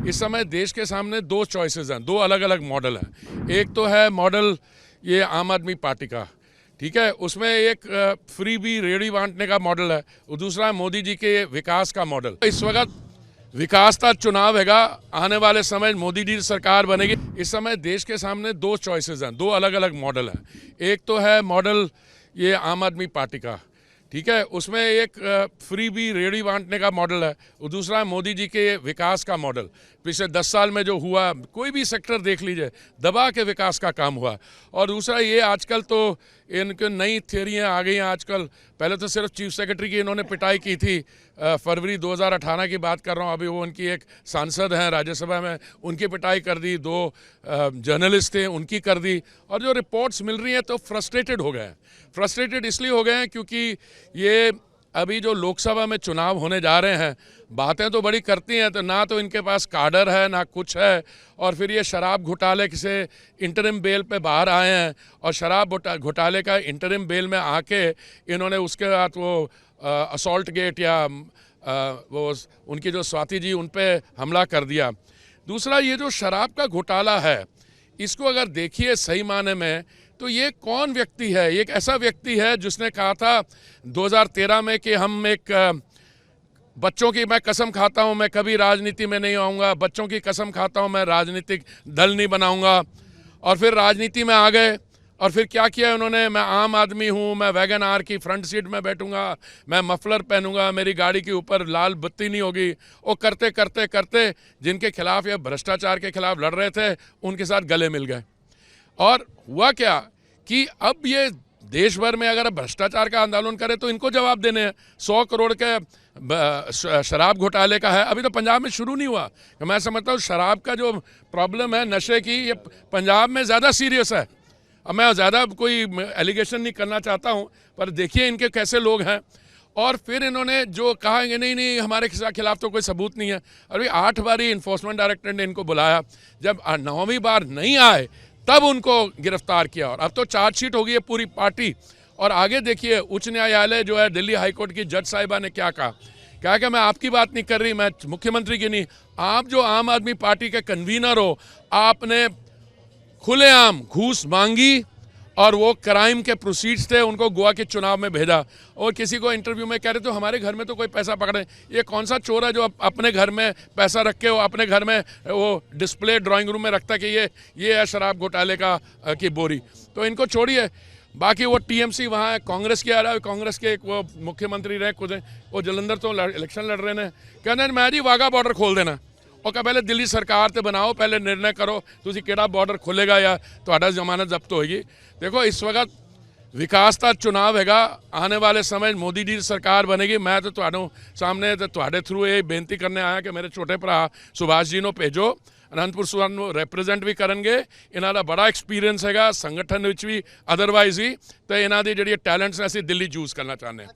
इस समय देश के सामने दो चॉइसेस हैं, दो अलग अलग मॉडल हैं। एक तो है मॉडल ये आम आदमी पार्टी का, ठीक है, उसमें एक फ्री बी रेडी बांटने का मॉडल है, और दूसरा है मोदी जी के विकास का मॉडल। इस वक्त विकास का चुनाव हैगा, आने वाले समय मोदी जी सरकार बनेगी। इस समय देश के सामने दो चॉइसेस हैं, दो अलग अलग मॉडल हैं। एक तो है मॉडल ये आम आदमी पार्टी का, ठीक है, उसमें एक फ्री बी रेडी बांटने का मॉडल है, और दूसरा है मोदी जी के विकास का मॉडल। पिछले 10 साल में जो हुआ, कोई भी सेक्टर देख लीजिए, दबा के विकास का काम हुआ। और दूसरा ये आजकल तो इनके नई थियरियाँ आ गई हैं आजकल। पहले तो सिर्फ चीफ सेक्रेटरी की इन्होंने पिटाई की थी, फरवरी 2018 की बात कर रहा हूँ। अभी वो उनकी एक सांसद हैं राज्यसभा में, उनकी पिटाई कर दी, दो जर्नलिस्ट थे उनकी कर दी। और जो रिपोर्ट्स मिल रही हैं तो फ्रस्ट्रेटेड हो गए हैं। फ्रस्ट्रेटेड इसलिए हो गए हैं क्योंकि ये अभी जो लोकसभा में चुनाव होने जा रहे हैं, बातें तो बड़ी करती हैं, तो ना तो इनके पास काडर है ना कुछ है। और फिर ये शराब घोटाले से इंटरिम बेल पे बाहर आए हैं, और शराब घोटाले का इंटरिम बेल में आके इन्होंने उसके बाद वो असॉल्ट गेट या वो उनकी जो स्वाति जी उन पे हमला कर दिया। दूसरा ये जो शराब का घोटाला है, इसको अगर देखिए सही माने में, तो ये कौन व्यक्ति है? एक ऐसा व्यक्ति है जिसने कहा था 2013 में कि हम एक बच्चों की मैं कसम खाता हूं मैं कभी राजनीति में नहीं आऊँगा, बच्चों की कसम खाता हूं मैं राजनीतिक दल नहीं बनाऊंगा। और फिर राजनीति में आ गए, और फिर क्या किया उन्होंने? मैं आम आदमी हूं, मैं वैगन आर की फ्रंट सीट में बैठूंगा, मैं मफलर पहनूंगा, मेरी गाड़ी के ऊपर लाल बत्ती नहीं होगी। वो करते करते करते जिनके खिलाफ या भ्रष्टाचार के खिलाफ लड़ रहे थे, उनके साथ गले मिल गए। और हुआ क्या कि अब ये देश भर में अगर भ्रष्टाचार का आंदोलन करे तो इनको जवाब देने हैं। 100 करोड़ के शराब घोटाले का है, अभी तो पंजाब में शुरू नहीं हुआ। मैं समझता हूँ शराब का जो प्रॉब्लम है नशे की, ये पंजाब में ज़्यादा सीरियस है। अब मैं ज़्यादा कोई एलिगेशन नहीं करना चाहता हूँ, पर देखिए इनके कैसे लोग हैं। और फिर इन्होंने जो कहा कि नहीं नहीं हमारे खिलाफ तो कोई सबूत नहीं है। अभी 8 बारी इन्फोर्समेंट डायरेक्टर ने इनको बुलाया, जब 9वीं बार नहीं आए तब उनको गिरफ्तार किया। और अब तो चार्जशीट हो गई है पूरी पार्टी। और आगे देखिए उच्च न्यायालय जो है, दिल्ली हाईकोर्ट की जज साहिबा ने क्या कहा कि मैं आपकी बात नहीं कर रही, मैं मुख्यमंत्री की नहीं, आप जो आम आदमी पार्टी के कन्वीनर हो, आपने खुलेआम घूस मांगी और वो क्राइम के प्रोसीड्स थे, उनको गोवा के चुनाव में भेजा। और किसी को इंटरव्यू में कह रहे तो हमारे घर में तो कोई पैसा पकड़े, ये कौन सा चोर है जो अपने घर में पैसा रख के वो अपने घर में वो डिस्प्ले ड्राइंग रूम में रखता कि ये है शराब घोटाले की बोरी। तो इनको छोड़िए, बाकी वो टीएमसी वहाँ है, कांग्रेस की आ रहा है, कांग्रेस के एक वो मुख्यमंत्री रहे खुद, वो जलंधर तो इलेक्शन लड़ रहे हैं, कहने मैं जी वाघा बॉर्डर खोल देना। और क्या पहले दिल्ली सरकार ते बनाओ, पहले निर्णय करो तुसी केड़ा बॉर्डर खुलेगा या तुहाडा जमानत जब्त होगी। देखो इस वक्त विकास का चुनाव हैगा, आने वाले समय मोदी जी सरकार बनेगी। मैं तो तुहाडे सामने तो तुहाडे थ्रू ये बेनती करने आया कि मेरे छोटे भरा सुभाष जी ਨੂੰ भेजो, अनंतपुर साहब ਨੂੰ रिप्रेजेंट भी करेंगे। इन्हां दा बड़ा एक्सपीरियंस हैगा संगठन विच भी अदरवाइज ही, तो इन्हां दी जिहड़ी टैलेंट्स असीं दिल्ली चूज करना चाहते हैं।